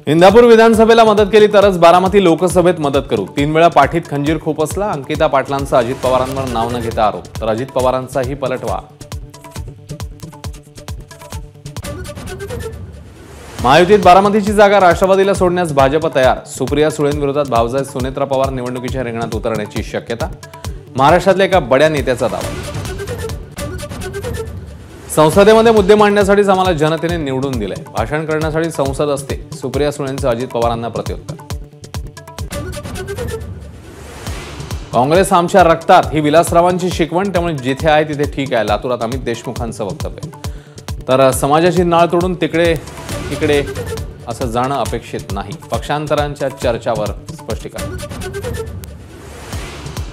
इंदापूर विधानसभेला मदत केली तरच बारामती लोकसभेत मदत करू। 3 वेळा पाठीत खंजीर खोपसला। अंकिता पाटलांचा अजित पवारांवर नाव न घेता आरोप, तर अजित पवारांचाही पलटवार। महायुतीत बारामतीची जागा राष्ट्रवादीला सोडण्यास भाजप तयार। सुप्रिया सुळेंविरोधात भावजाई सुनेत्रा पवार निवडणुकीच्या रिंगणात उतरण्याची शक्यता। महाराष्ट्रातल्या एका बड्या नेत्याचा दावा। संसदेमध्ये मुद्दे मांडण्यासाठीच आम्हाला जनतेने निवडून दिले, भाषण करण्यासाठी संसद असते। सुप्रिया सुळेंचं अजित पवारांना प्रत्युत्तर। काँग्रेस आमच्या रक्तात ही विलासरावांची शिकवण, त्यामुळे जिथे आहे तिथे ठीक आहे। लातूरात अमित देशमुखांचं वक्तव्य। तर समाजाची नाळ तोडून तिकडे इकडे असं जाणं अपेक्षित नाही। पक्षांतरांच्या चर्चावर स्पष्टीकरण।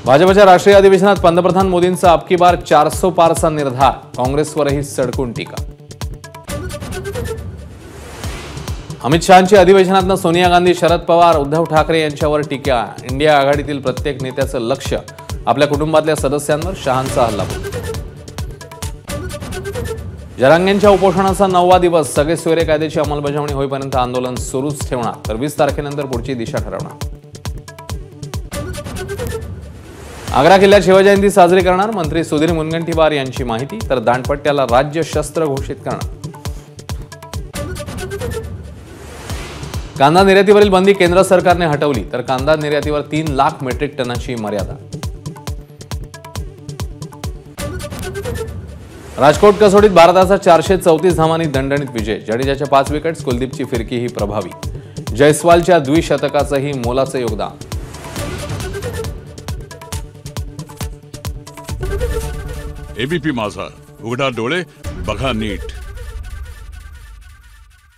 भाजपच्या राष्ट्रीय अधिवेशनात पंतप्रधान मोदींचा अब की बार 400 पारचा निर्धार। काँग्रेसवरही सडकून टीका। अमित शहांची अधिवेशनातनं सोनिया गांधी, शरद पवार, उद्धव ठाकरे यांच्यावर टीका। इंडिया आघाडीतील प्रत्येक नेत्याचं लक्ष आपल्या कुटुंबातल्या सदस्यांवर। शहांचा हल्लाबोल। जरांगेंच्या उपोषणाचा 9वा दिवस। सगळे सोयरे कायद्याची अंमलबजावणी होईपर्यंत आंदोलन सुरूच ठेवणार, तर 20 तारखेनंतर पुढची दिशा ठरवणार। आग्रा किल्ल्यात शिवजयंती साजरी करणार। मंत्री सुधीर मुनगंटीवार यांची माहिती। तर दांडपट्ट्याला राज्य शस्त्र घोषित करणार। कांदा निर्यातीवरील बंदी केंद्र सरकारने हटवली, तर कांदा निर्यातीवर 3 लाख मेट्रिक टनाची मर्यादा। राजकोट कसोटीत भारताचा 434 धावांनी दणदणीत विजय। जडेजाच्या 5 विकेट्स, कुलदीपची फिरकीही प्रभावी। जयस्वालच्या द्विशतकाचंही मोलाचं योगदान। एबीपी माझा, उघडा डोळे बघा नीट।